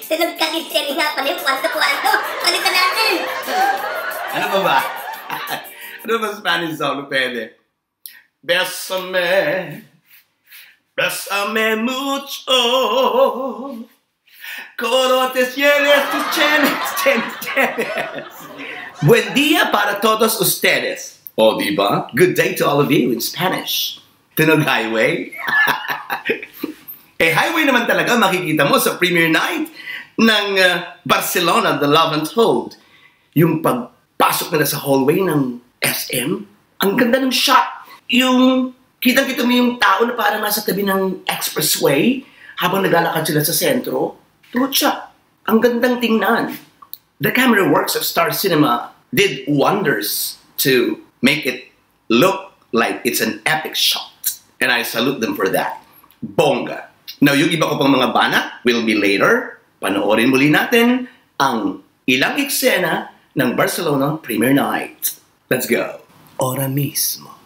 Sunod ka ni nga pala yung kwanto-kwanto. Palitan natin. Ano ba ba? Ano ba Spanish song na pwede? Bésame, bésame mucho. Corotes, tienes, tus chenes. Buen día para todos ustedes. O, diba? Good day to all of you in Spanish. Tunog highway. Highway naman talaga makikita mo sa premiere night ng Barcelona, The Love Untold. Yung pagpasok nila sa hallway ng SM, ang ganda ng shot. Yung kitang-kita mo yung tao na parang nasa tabi ng expressway habang naglalakad sila sa sentro. Tutsa, ang gandang tingnan. The camera works of Star Cinema did wonders to make it look like it's an epic shot. And I salute them for that. Bongga. Now, yung iba ko pang mga banat will be later. Panoorin muli natin ang ilang eksena ng Barcelona Premiere Night. Let's go. Ahora mismo.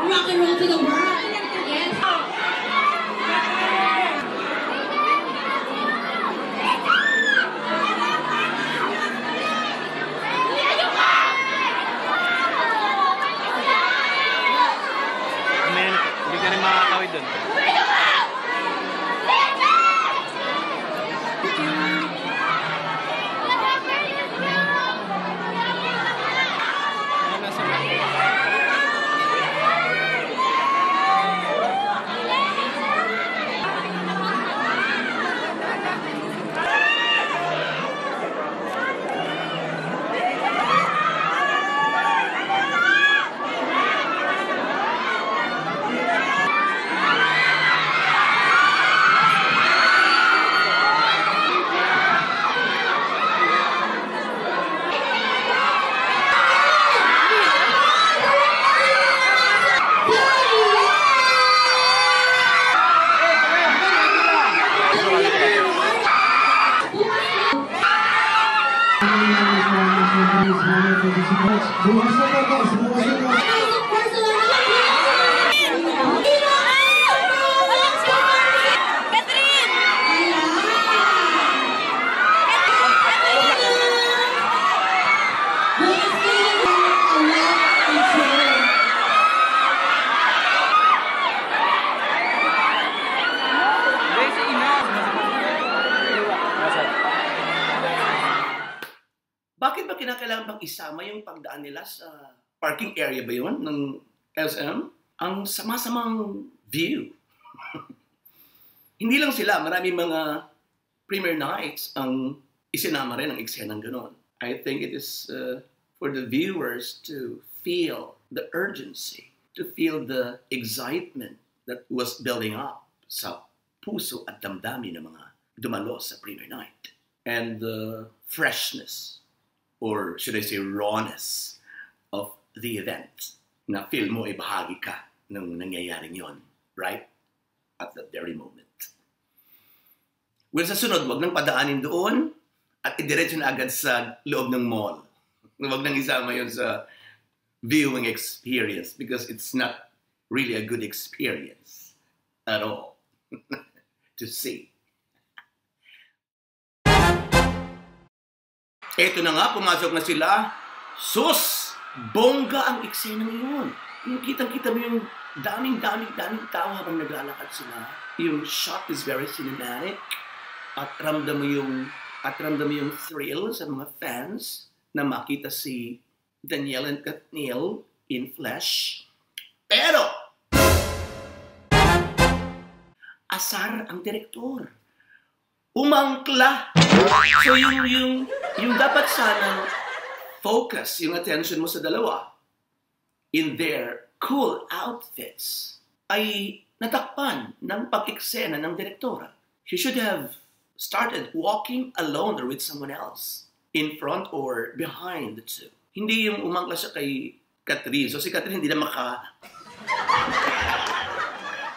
Rock and roll to the world. Yes. Hindi ka rin makakawid dun. Bakit ba kinakailangan bang isama yung pagdaan nila sa parking area ba yun ng SM? Ang sama-samang view. Hindi lang sila, maraming mga premiere nights ang isinama rin ang eksenang gano'n. I think it is for the viewers to feel the urgency, to feel the excitement that was building up sa puso at damdamin ng mga dumalo sa premiere night. And the freshness, or should I say rawness, of the event na feel mo ay bahagi ka ng nangyayaring yon, right? At that very moment. Well, sa sunod, wag nang padaanin doon at idiretso na agad sa loob ng mall. Wag nang isama yon sa viewing experience because it's not really a good experience at all to see. Eto na nga, pumasok na sila. Sus! Bongga ang eksena ngayon. Yung kitang-kita mo yung daming tao habang naglalakad sila. Yung shot is very cinematic. At ramdam mo yung thrill sa mga fans na makita si Danielle and Katniel in flesh. Pero, asar ang direktor. Umangkla. So yung dapat sanang focus yung attention mo sa dalawa in their cool outfits ay natakpan ng pag-eksena ng direktora. She should have started walking alone or with someone else in front or behind the two. Hindi yung umangkla siya kay Catherine. So si Catherine hindi na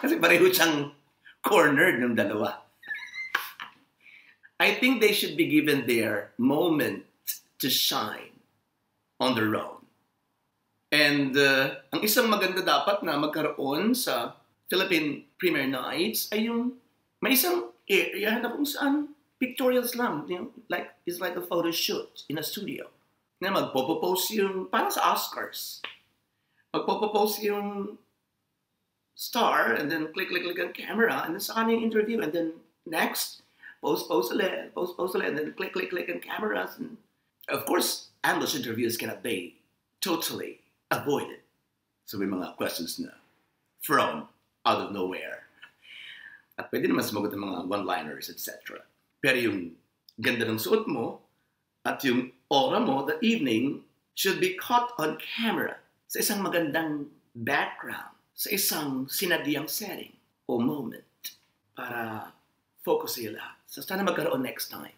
kasi pareho siyang cornered ng dalawa. I think they should be given their moment to shine on their own. And ang isang maganda dapat na magkaroon sa Philippine Premiere Nights ay yung may isang area na kung saan pictorials lang. You know, it's like a photo shoot in a studio. Na magpo-post yung, parang sa Oscars. Magpo-post yung star and then click ang camera and then saka na yung interview and then next, post ulit, and then click on cameras. And of course, ambush interviews cannot be totally avoided. So may mga questions na thrown out of nowhere. At pwede naman sumagot ng mga one-liners, etc. Pero yung ganda ng suot mo at yung aura mo that evening should be caught on camera sa isang magandang background, sa isang sinadyang setting o moment para focus sa'yo lahat. So sana magkaroon next time.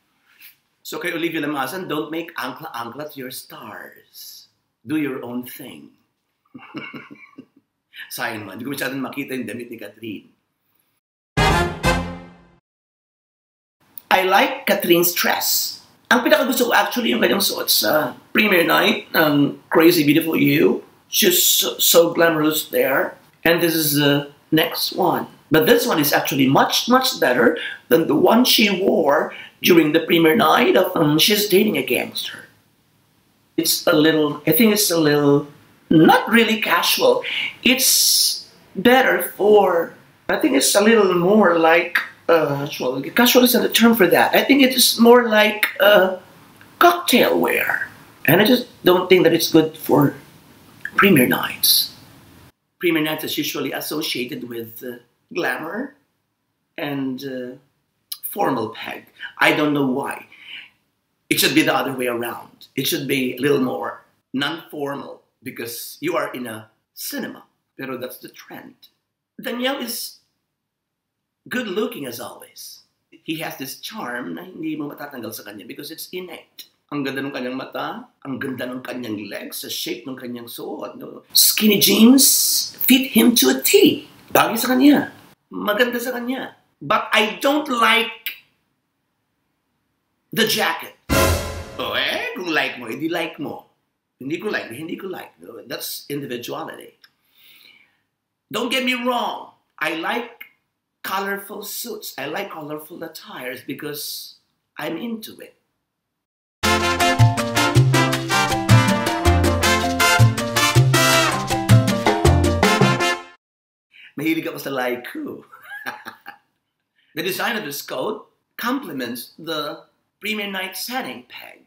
So kay Olivia Lamasan, don't make angkla-angklat your stars. Do your own thing. Sayang man, hindi ko masyadong makita yung damit ni Catherine. I like Catherine's dress. Ang pinakagusto ko actually yung kanyang suot sa premiere night ng Crazy Beautiful You. She's so glamorous there. And this is the next one. But this one is actually much, much better than the one she wore during the premiere night of She's Dating a Gangster. It's a little, I think it's a little, not really casual. It's better for, I think it's a little more like, well, casual isn't the term for that. I think it is more like cocktail wear. And I just don't think that it's good for premiere nights. Premiere nights is usually associated with glamour and formal peg. I don't know why. It should be the other way around. It should be a little more non-formal because you are in a cinema. Pero that's the trend. Danielle is good looking as always. He has this charm na hindi mo matatanggal sa kanya because it's innate. Ang ganda ng kanyang mata, ang ganda ng kanyang legs, sa shape ng kanyang suot. No? Skinny jeans fit him to a T. Bagay sa kanya. Maganda sa kanya. But I don't like the jacket. Oh kung like mo, hindi like mo. Hindi ko like, hindi ko like. No? That's individuality. Don't get me wrong. I like colorful suits. I like colorful attires because I'm into it. Mahilig ako sa laiku. The design of this coat complements the premiere night setting peg.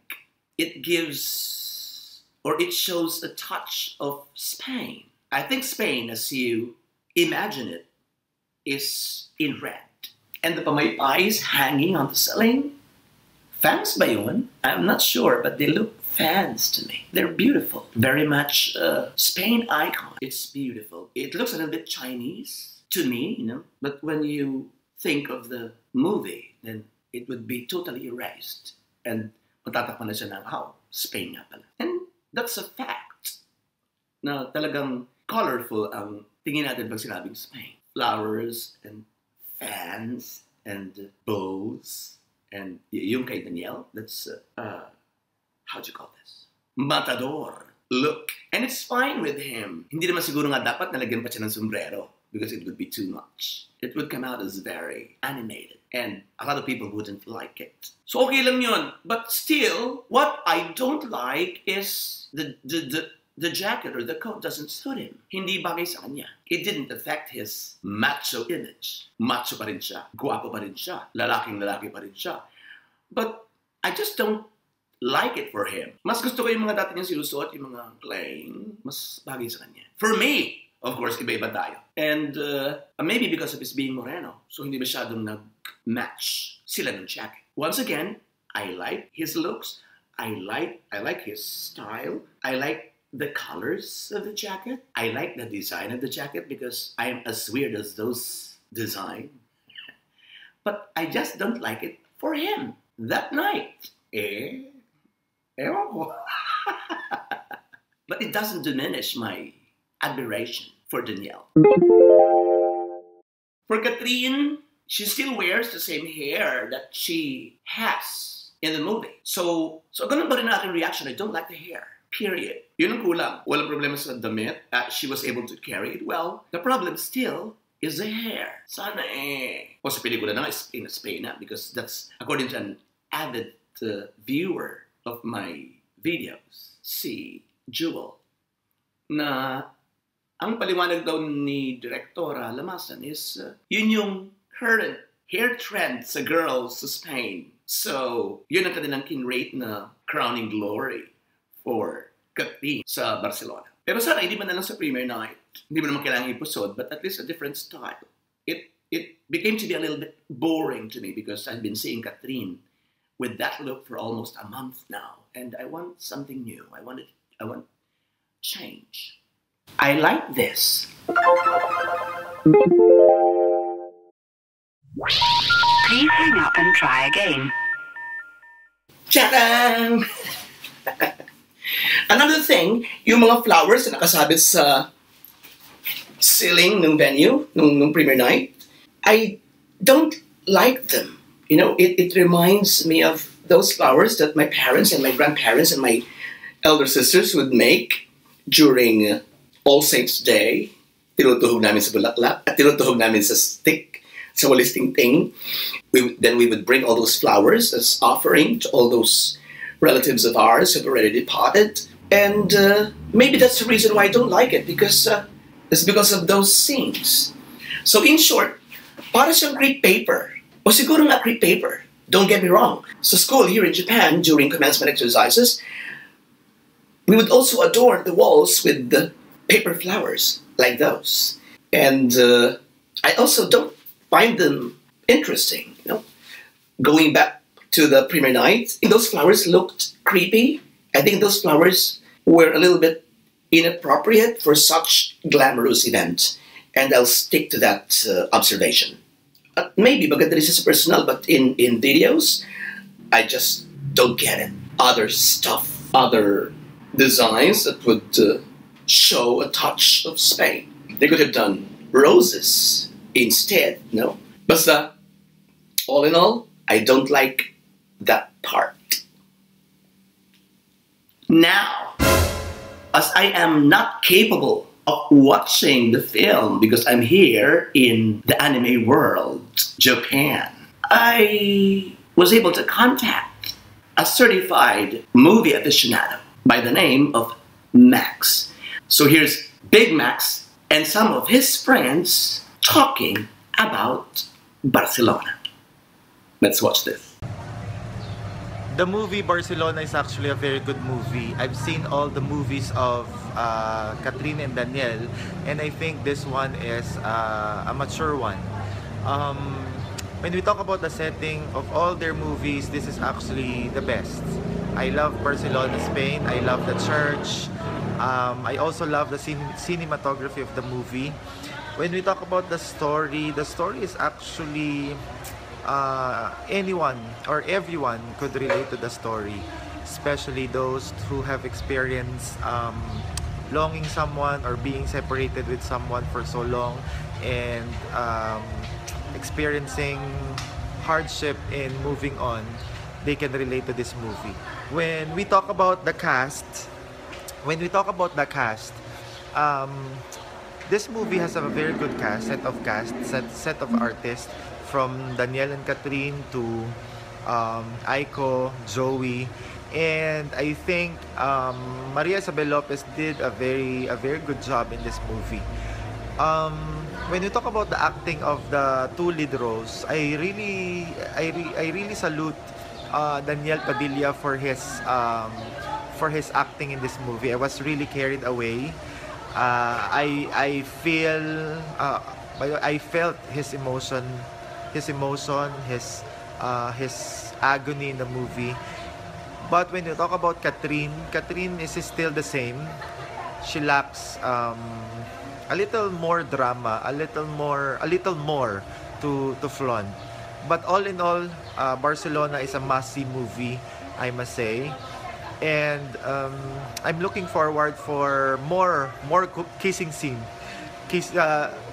It gives, or it shows a touch of Spain. I think Spain, as you imagine it, is in red. And the pamaypais hanging on the ceiling. Fans ba yun? I'm not sure, but they look fans to me. They're beautiful. Very much Spain icon. It's beautiful. It looks a little bit Chinese to me, you know. But when you think of the movie, then it would be totally erased. And matatakpan na siya ng, Spain nga pala. And that's a fact. Na talagang colorful ang tingin natin pag sinabing Spain. Flowers and fans and bows. And yung kay Danielle, that's, how'd you call this? Matador look. And it's fine with him. Hindi naman siguro nga dapat nalagyan pa siya ng sombrero because it would be too much. It would come out as very animated. And a lot of people wouldn't like it. So okay lang yun. But still, what I don't like is the jacket or the coat doesn't suit him. Hindi bagay sa kanya. It didn't affect his macho image. Macho pa rin siya. Guwapo pa rin siya. Lalaking-lalaki pa rin siya. But I just don't like it for him. Mas gusto ko yung mga dati niyang sinusuot, yung mga plain. Mas bagay sa kanya. For me, of course, iba-iba tayo. And maybe because of his being moreno. So hindi masyadong nag-match sila ng jacket. Once again, I like his looks. I like his style. I like the colors of the jacket. I like the design of the jacket because I'm as weird as those design. But I just don't like it for him that night. Ewan ko. But it doesn't diminish my admiration for Danielle. For Catherine, she still wears the same hair that she has in the movie. So ganun pa rin ang aking reaction. I don't like the hair. Period. Yun ang kulang. Walang problema sa damit. She was able to carry it well. The problem still is the hair. Sana O sa pelikula na nga, Spain na. Because that's, according to an avid viewer of my videos, si Jewel, na ang paliwanag daw ni Direktora Lamasan is yun yung current hair trend sa girls sa Spain. So, yun ang kanilang kinrate na crowning glory for Catherine sa Barcelona. Pero sana hindi man na lang sa premiere night. Hindi mo naman kailangan episode, but at least a different style. It became to be a little bit boring to me because I've been seeing Catherine with that look for almost a month now, and I want something new. I want change. I like this. Please hang up and try again. Tadang! Another thing, yung mga flowers na nakasabit sa ceiling ng venue, nung premiere night, I don't like them. You know, it reminds me of those flowers that my parents and my grandparents and my elder sisters would make during All Saints Day. Tinutuhog namin sa bulaklak at tinutuhog namin sa stick, sa walis ting-ting. Then we would bring all those flowers as offering to all those relatives of ours who have already departed. And maybe that's the reason why I don't like it, because it's because of those scenes. So in short, para siyang crepe paper. O siguro nga crepe paper. Don't get me wrong. Sa school here in Japan, during commencement exercises, we would also adorn the walls with the paper flowers like those. And I also don't find them interesting, you know. Going back to the premiere night, those flowers looked creepy. I think those flowers were a little bit inappropriate for such glamorous event. And I'll stick to that observation. Maybe maganda rin siya sa personal, but in videos, I just don't get it. Other stuff, other designs that would show a touch of Spain. They could have done roses instead, no? Basta, all in all, I don't like that part. Now, as I am not capable of watching the film because I'm here in the anime world, Japan, I was able to contact a certified movie aficionado by the name of Max. So here's Big Max and some of his friends talking about Barcelona. Let's watch this. The movie Barcelona is actually a very good movie. I've seen all the movies of Catherine and Daniel, and I think this one is a mature one. When we talk about the setting of all their movies, this is actually the best. I love Barcelona, Spain. I love the church. I also love the cinematography of the movie. When we talk about the story is actually anyone or everyone could relate to the story, especially those who have experienced longing someone or being separated with someone for so long, and experiencing hardship in moving on. They can relate to this movie. When we talk about the cast, this movie has a very good set of artists, from Daniel and Catherine to Aiko, Joey, and I think Maria Isabel Lopez did a very good job in this movie. When you talk about the acting of the two lead roles, I really salute Daniel Padilla for his acting in this movie. I was really carried away. I felt his emotion, his agony in the movie. But when you talk about Catherine is still the same. She lacks a little more drama, a little more to flaunt. But all in all, Barcelona is a must-see movie, I must say. And I'm looking forward for more kissing scene.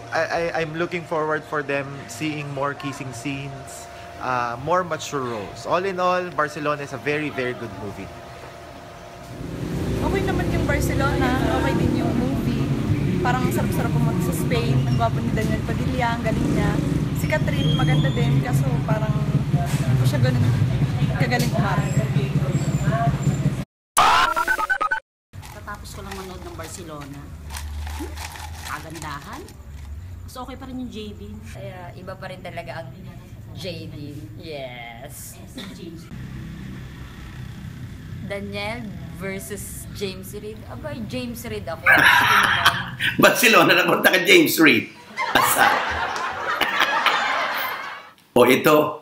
I'm looking forward for them seeing more kissing scenes, more mature roles. All in all, Barcelona is a very good movie. Okay naman yung Barcelona, okay din yung movie. Parang sarap-sarap pumunta sa Spain. Ang gwapo ni Daniel Padilla, ang galing niya. Si Catherine, maganda din, kaso parang hindi siya ganun kagaling kumarang. Tapos ko lang manood ng Barcelona. Kagandahan. Mas okay pa rin yung JD. Kaya iba pa rin talaga ang JD. Yes. Daniel, versus James Reid. Abay, James Reid ako. Gusto ko naman. Barcelona na konta ka James Reid. Asa? O ito,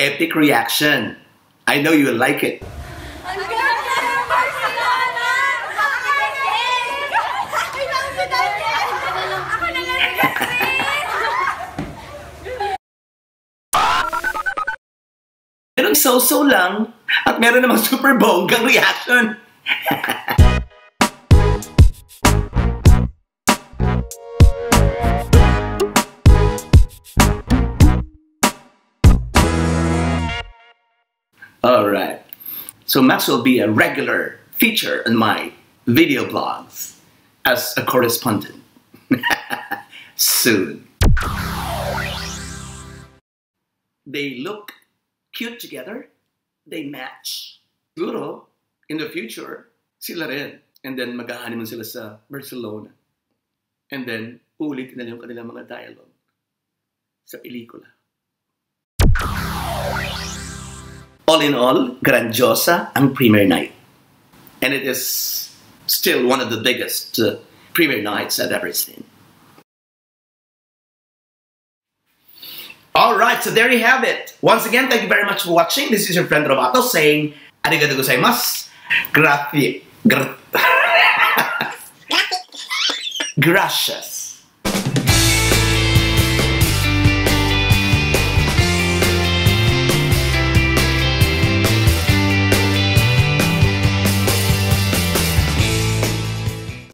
epic reaction. I know you will like it. Ang ganda ng Barcelona! Ako na lang Meron so-so lang at meron namang super bonggang reaction. Alright, so Max will be a regular feature in my video blogs as a correspondent soon. They look cute together, they match. Siguro, in the future, sila rin. And then mag-honeymoon sila sa Barcelona. And then, ulitin na yung kanilang mga dialogue sa pelikula. All in all, grandiosa ang premiere night. And it is still one of the biggest premiere nights I've ever seen. Alright, so there you have it. Once again, thank you very much for watching. This is your friend Robato saying, arigatou gozaimasu. Gracias.